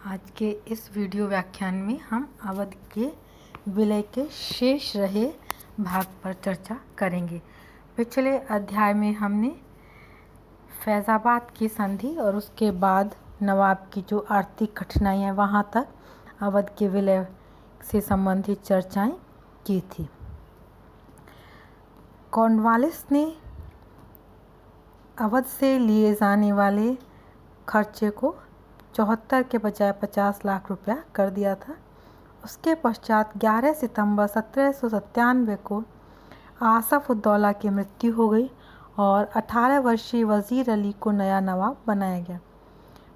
आज के इस वीडियो व्याख्यान में हम अवध के विलय के शेष रहे भाग पर चर्चा करेंगे। पिछले अध्याय में हमने फैज़ाबाद की संधि और उसके बाद नवाब की जो आर्थिक कठिनाइयाँ वहाँ तक अवध के विलय से संबंधित चर्चाएं की थी। कॉर्नवालिस ने अवध से लिए जाने वाले खर्चे को 74 के बजाय 50 लाख रुपया कर दिया था। उसके पश्चात 11 सितंबर 1797 को आसफ उद्दौला की मृत्यु हो गई और 18 वर्षीय वज़ीर अली को नया नवाब बनाया गया।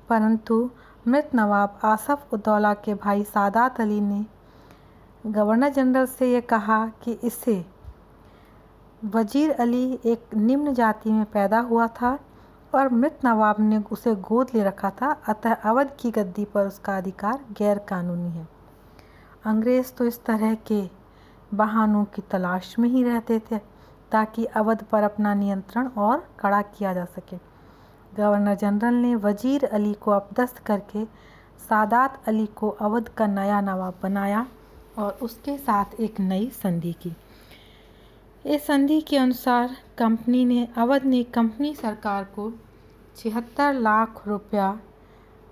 परंतु मृत नवाब आसफ उद्दौला के भाई सादात अली ने गवर्नर जनरल से ये कहा कि इसे वज़ीर अली एक निम्न जाति में पैदा हुआ था और मृत नवाब ने उसे गोद ले रखा था, अतः अवध की गद्दी पर उसका अधिकार गैर कानूनी है। अंग्रेज़ तो इस तरह के बहानों की तलाश में ही रहते थे ताकि अवध पर अपना नियंत्रण और कड़ा किया जा सके। गवर्नर जनरल ने वज़ीर अली को अपदस्थ करके सादात अली को अवध का नया नवाब बनाया और उसके साथ एक नई संधि की। इस संधि के अनुसार अवध ने कंपनी सरकार को 76 लाख रुपया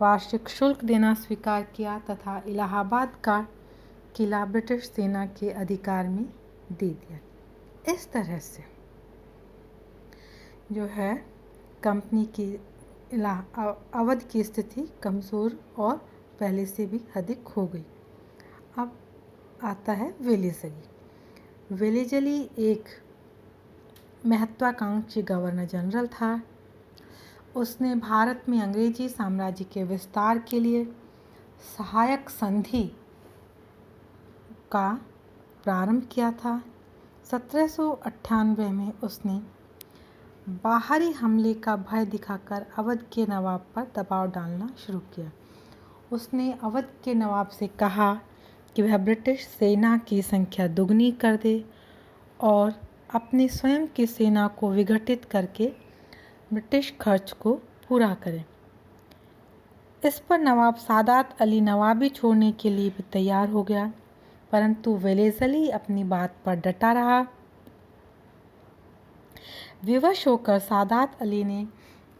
वार्षिक शुल्क देना स्वीकार किया तथा इलाहाबाद का किला ब्रिटिश सेना के अधिकार में दे दिया। इस तरह से जो है कंपनी की अवध की स्थिति कमज़ोर और पहले से भी अधिक हो गई। अब आता है वेलेज़ली। वेलेज़ली एक महत्वाकांक्षी गवर्नर जनरल था। उसने भारत में अंग्रेजी साम्राज्य के विस्तार के लिए सहायक संधि का प्रारंभ किया था। 1798 में उसने बाहरी हमले का भय दिखाकर अवध के नवाब पर दबाव डालना शुरू किया। उसने अवध के नवाब से कहा कि वह ब्रिटिश सेना की संख्या दुगनी कर दे और अपने स्वयं की सेना को विघटित करके ब्रिटिश खर्च को पूरा करे। इस पर नवाब सादात अली नवाबी छोड़ने के लिए भी तैयार हो गया, परंतु वेलेज़ली अपनी बात पर डटा रहा। विवश होकर सादात अली ने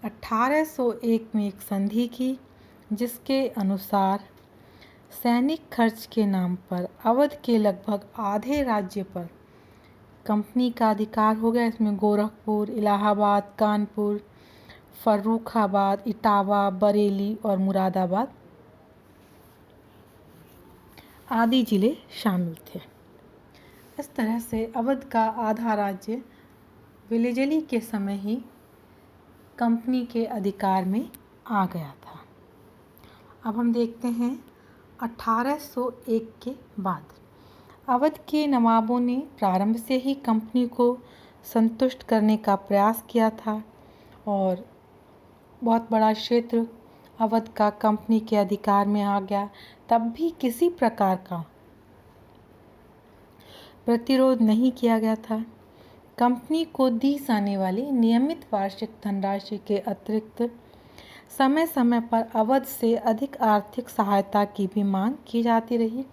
1801 में एक संधि की जिसके अनुसार सैनिक खर्च के नाम पर अवध के लगभग आधे राज्य पर कंपनी का अधिकार हो गया। इसमें गोरखपुर, इलाहाबाद, कानपुर, फर्रुखाबाद, इटावा, बरेली और मुरादाबाद आदि जिले शामिल थे। इस तरह से अवध का आधा राज्य वेलेज़ली के समय ही कंपनी के अधिकार में आ गया था। अब हम देखते हैं 1801 के बाद अवध के नवाबों ने प्रारंभ से ही कंपनी को संतुष्ट करने का प्रयास किया था और बहुत बड़ा क्षेत्र अवध का कंपनी के अधिकार में आ गया। तब भी किसी प्रकार का प्रतिरोध नहीं किया गया था। कंपनी को दी जाने वाली नियमित वार्षिक धनराशि के अतिरिक्त समय समय पर अवध से अधिक आर्थिक सहायता की भी मांग की जाती रही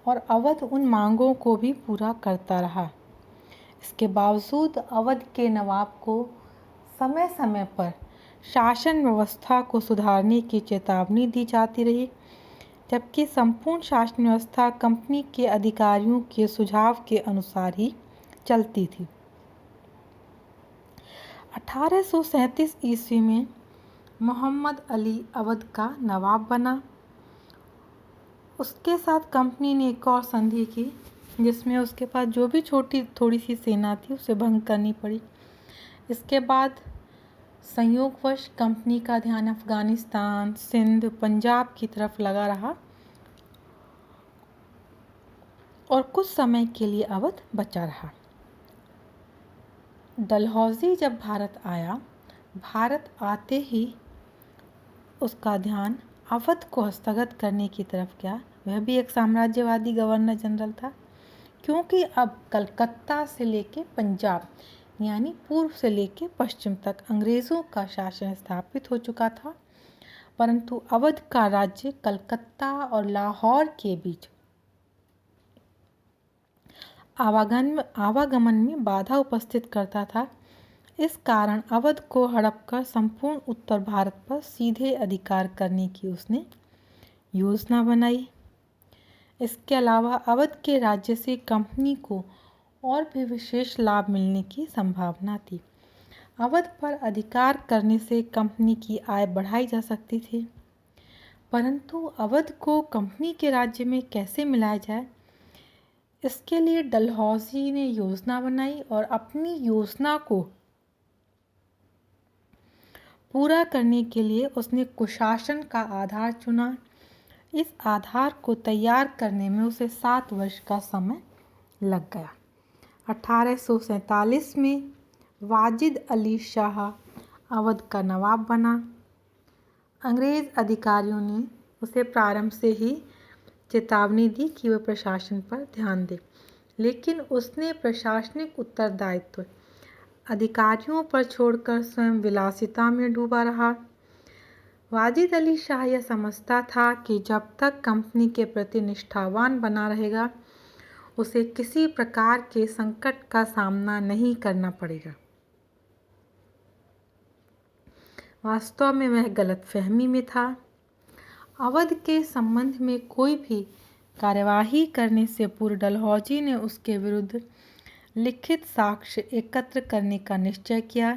और अवध उन मांगों को भी पूरा करता रहा। इसके बावजूद अवध के नवाब को समय समय पर शासन व्यवस्था को सुधारने की चेतावनी दी जाती रही, जबकि संपूर्ण शासन व्यवस्था कंपनी के अधिकारियों के सुझाव के अनुसार ही चलती थी। 1837 ईस्वी में मोहम्मद अली अवध का नवाब बना। उसके साथ कंपनी ने एक और संधि की जिसमें उसके पास जो भी थोड़ी सी सेना थी उसे भंग करनी पड़ी। इसके बाद संयोगवश कंपनी का ध्यान अफ़गानिस्तान, सिंध, पंजाब की तरफ लगा रहा और कुछ समय के लिए अवध बचा रहा। डलहौज़ी जब भारत आया, भारत आते ही उसका ध्यान अवध को हस्तगत करने की तरफ गया। वह भी एक साम्राज्यवादी गवर्नर जनरल था, क्योंकि अब कलकत्ता से लेके पंजाब यानी पूर्व से लेके पश्चिम तक अंग्रेज़ों का शासन स्थापित हो चुका था। परंतु अवध का राज्य कलकत्ता और लाहौर के बीच आवागमन में बाधा उपस्थित करता था। इस कारण अवध को हड़प कर संपूर्ण उत्तर भारत पर सीधे अधिकार करने की उसने योजना बनाई। इसके अलावा अवध के राज्य से कंपनी को और भी विशेष लाभ मिलने की संभावना थी। अवध पर अधिकार करने से कंपनी की आय बढ़ाई जा सकती थी, परंतु अवध को कंपनी के राज्य में कैसे मिलाया जाए, इसके लिए डलहौजी ने योजना बनाई और अपनी योजना को पूरा करने के लिए उसने कुशासन का आधार चुना। इस आधार को तैयार करने में उसे 7 वर्ष का समय लग गया। 1847 में वाजिद अली शाह अवध का नवाब बना। अंग्रेज़ अधिकारियों ने उसे प्रारंभ से ही चेतावनी दी कि वह प्रशासन पर ध्यान दे, लेकिन उसने प्रशासनिक उत्तरदायित्व अधिकारियों पर छोड़कर स्वयं विलासिता में डूबा रहा। वाजिद अली शाह यह समझता था कि जब तक कंपनी के प्रति निष्ठावान बना रहेगा, उसे किसी प्रकार के संकट का सामना नहीं करना पड़ेगा। वास्तव में वह गलतफहमी में था। अवध के संबंध में कोई भी कार्यवाही करने से पूर्व डलहौजी ने उसके विरुद्ध लिखित साक्ष्य एकत्र करने का निश्चय किया,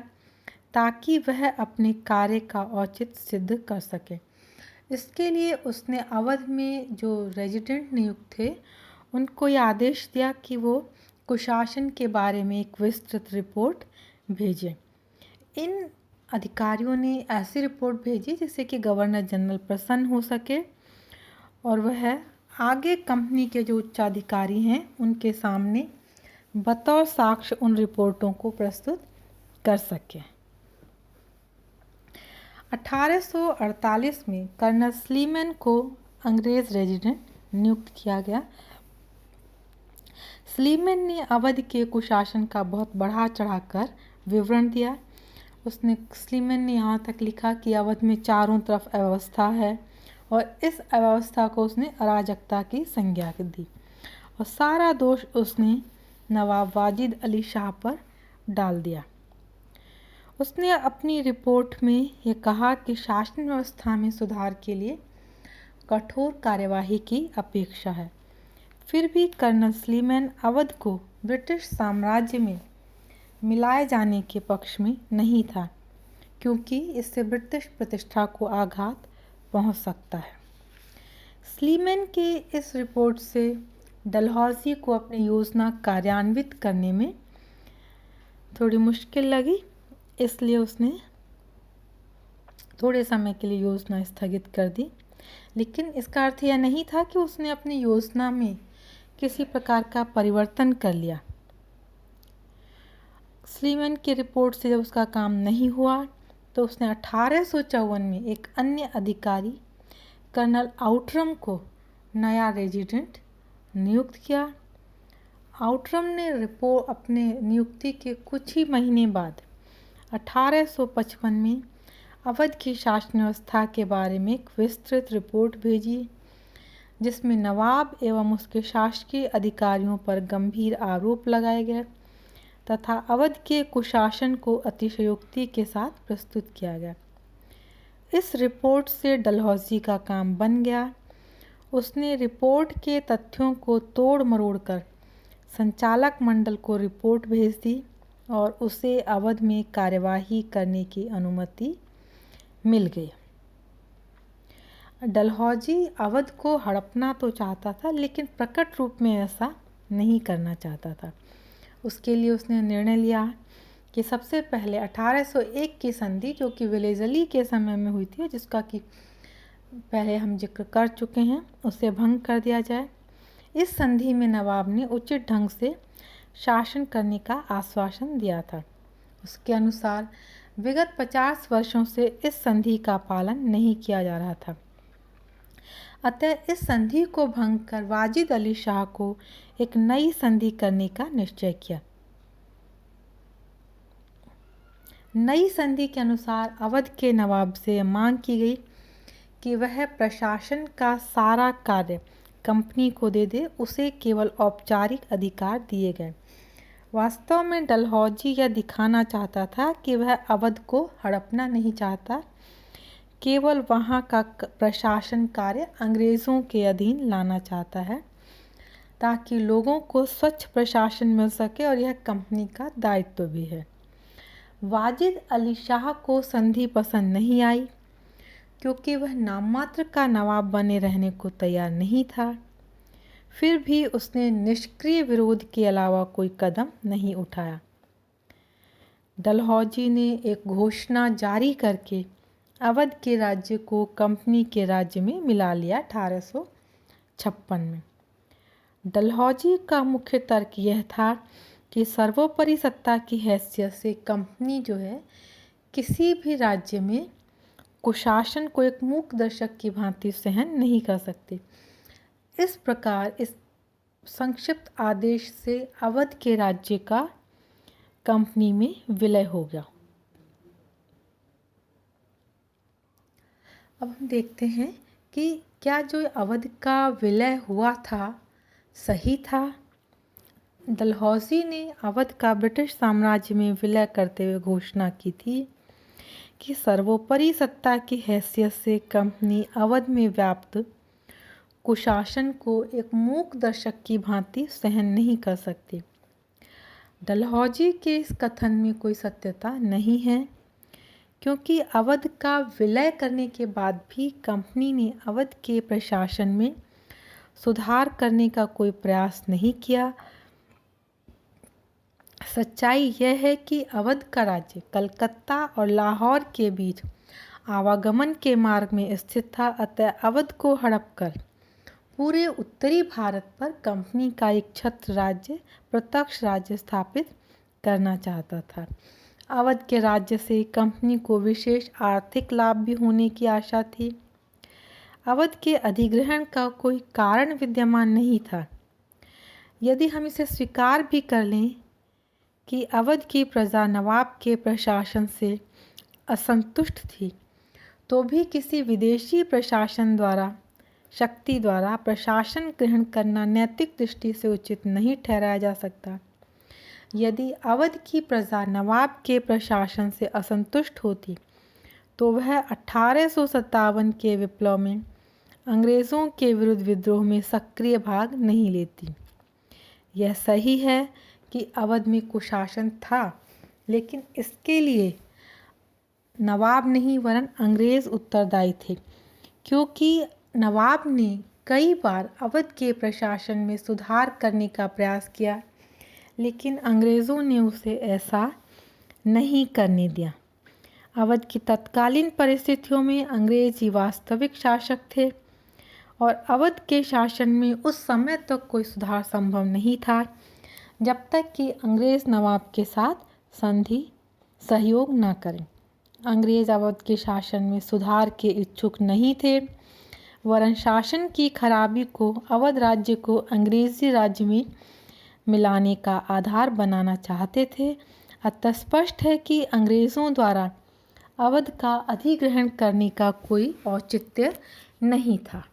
ताकि वह अपने कार्य का औचित्य सिद्ध कर सके। इसके लिए उसने अवध में जो रेजिडेंट नियुक्त थे, उनको यह आदेश दिया कि वो कुशासन के बारे में एक विस्तृत रिपोर्ट भेजें। इन अधिकारियों ने ऐसी रिपोर्ट भेजी जिससे कि गवर्नर जनरल प्रसन्न हो सके और वह आगे कंपनी के जो उच्चाधिकारी हैं उनके सामने बतौर साक्ष्य उन रिपोर्टों को प्रस्तुत कर सके। 1848 में कर्नल स्लीमैन को अंग्रेज़ रेजिडेंट नियुक्त किया गया। स्लीमैन ने अवध के कुशासन का बहुत बढ़ा चढ़ाकर विवरण दिया। स्लीमैन ने यहाँ तक लिखा कि अवध में चारों तरफ अव्यवस्था है और इस अव्यवस्था को उसने अराजकता की संज्ञा दी और सारा दोष उसने नवाब वाजिद अली शाह पर डाल दिया। उसने अपनी रिपोर्ट में ये कहा कि शासन व्यवस्था में सुधार के लिए कठोर कार्यवाही की अपेक्षा है। फिर भी कर्नल स्लीमैन अवध को ब्रिटिश साम्राज्य में मिलाए जाने के पक्ष में नहीं था, क्योंकि इससे ब्रिटिश प्रतिष्ठा को आघात पहुंच सकता है। स्लीमैन के इस रिपोर्ट से डलहौजी को अपनी योजना कार्यान्वित करने में थोड़ी मुश्किल लगी, इसलिए उसने थोड़े समय के लिए योजना स्थगित कर दी। लेकिन इसका अर्थ यह नहीं था कि उसने अपनी योजना में किसी प्रकार का परिवर्तन कर लिया। स्लीमैन की रिपोर्ट से जब उसका काम नहीं हुआ तो उसने 1854 में एक अन्य अधिकारी कर्नल आउटरम को नया रेजिडेंट नियुक्त किया। आउटरम ने अपने नियुक्ति के कुछ ही महीने बाद 1855 में अवध की शासन व्यवस्था के बारे में एक विस्तृत रिपोर्ट भेजी, जिसमें नवाब एवं उसके शासकीय अधिकारियों पर गंभीर आरोप लगाए गए तथा अवध के कुशासन को अतिशयोक्ति के साथ प्रस्तुत किया गया। इस रिपोर्ट से डलहौजी का काम बन गया। उसने रिपोर्ट के तथ्यों को तोड़ मरोड़ कर संचालक मंडल को रिपोर्ट भेज दी और उसे अवध में कार्यवाही करने की अनुमति मिल गई। डलहौजी अवध को हड़पना तो चाहता था, लेकिन प्रकट रूप में ऐसा नहीं करना चाहता था। उसके लिए उसने निर्णय लिया कि सबसे पहले 1801 की संधि, जो कि वेलेज़ली के समय में हुई थी, जिसका कि पहले हम जिक्र कर चुके हैं, उसे भंग कर दिया जाए। इस संधि में नवाब ने उचित ढंग से शासन करने का आश्वासन दिया था। उसके अनुसार विगत 50 वर्षों से इस संधि का पालन नहीं किया जा रहा था। अतः इस संधि को भंग कर वाजिद अली शाह को एक नई संधि करने का निश्चय किया। नई संधि के अनुसार अवध के नवाब से मांग की गई कि वह प्रशासन का सारा कार्य कंपनी को दे दे, उसे केवल औपचारिक अधिकार दिए गए। वास्तव में डलहौजी यह दिखाना चाहता था कि वह अवध को हड़पना नहीं चाहता, केवल वहाँ का प्रशासन कार्य अंग्रेज़ों के अधीन लाना चाहता है ताकि लोगों को स्वच्छ प्रशासन मिल सके, और यह कंपनी का दायित्व भी है। वाजिद अली शाह को संधि पसंद नहीं आई क्योंकि वह नाममात्र का नवाब बने रहने को तैयार नहीं था। फिर भी उसने निष्क्रिय विरोध के अलावा कोई कदम नहीं उठाया। डलहौजी ने एक घोषणा जारी करके अवध के राज्य को कंपनी के राज्य में मिला लिया 1856 में। डलहौजी का मुख्य तर्क यह था कि सर्वोपरि सत्ता की हैसियत से कंपनी जो है किसी भी राज्य में कुशासन को एक मूक दर्शक की भांति सहन नहीं कर सकती। इस प्रकार इस संक्षिप्त आदेश से अवध के राज्य का कंपनी में विलय हो गया। अब हम देखते हैं कि क्या जो अवध का विलय हुआ था सही था। डलहौजी ने अवध का ब्रिटिश साम्राज्य में विलय करते हुए घोषणा की थी कि सर्वोपरि सत्ता की हैसियत से कंपनी अवध में व्याप्त कुशासन को एक मूक दर्शक की भांति सहन नहीं कर सकती। डलहौजी के इस कथन में कोई सत्यता नहीं है, क्योंकि अवध का विलय करने के बाद भी कंपनी ने अवध के प्रशासन में सुधार करने का कोई प्रयास नहीं किया। सच्चाई यह है कि अवध का राज्य कलकत्ता और लाहौर के बीच आवागमन के मार्ग में स्थित था, अतः अवध को हड़पकर पूरे उत्तरी भारत पर कंपनी का एक छत्र राज्य, प्रत्यक्ष राज्य स्थापित करना चाहता था। अवध के राज्य से कंपनी को विशेष आर्थिक लाभ भी होने की आशा थी। अवध के अधिग्रहण का कोई कारण विद्यमान नहीं था। यदि हम इसे स्वीकार भी कर लें कि अवध की प्रजा नवाब के प्रशासन से असंतुष्ट थी, तो भी किसी विदेशी प्रशासन द्वारा शक्ति द्वारा प्रशासन ग्रहण करना नैतिक दृष्टि से उचित नहीं ठहराया जा सकता। यदि अवध की प्रजा नवाब के प्रशासन से असंतुष्ट होती तो वह 1857 के विप्लव में अंग्रेज़ों के विरुद्ध विद्रोह में सक्रिय भाग नहीं लेती। यह सही है कि अवध में कुशासन था, लेकिन इसके लिए नवाब नहीं वरन अंग्रेज़ उत्तरदायी थे, क्योंकि नवाब ने कई बार अवध के प्रशासन में सुधार करने का प्रयास किया, लेकिन अंग्रेज़ों ने उसे ऐसा नहीं करने दिया। अवध की तत्कालीन परिस्थितियों में अंग्रेज़ ही वास्तविक शासक थे और अवध के शासन में उस समय तक कोई सुधार संभव नहीं था जब तक कि अंग्रेज़ नवाब के साथ संधि सहयोग न करें। अंग्रेज़ अवध के शासन में सुधार के इच्छुक नहीं थे, वरन शासन की खराबी को अवध राज्य को अंग्रेज़ी राज्य में मिलाने का आधार बनाना चाहते थे। अतः स्पष्ट है कि अंग्रेज़ों द्वारा अवध का अधिग्रहण करने का कोई औचित्य नहीं था।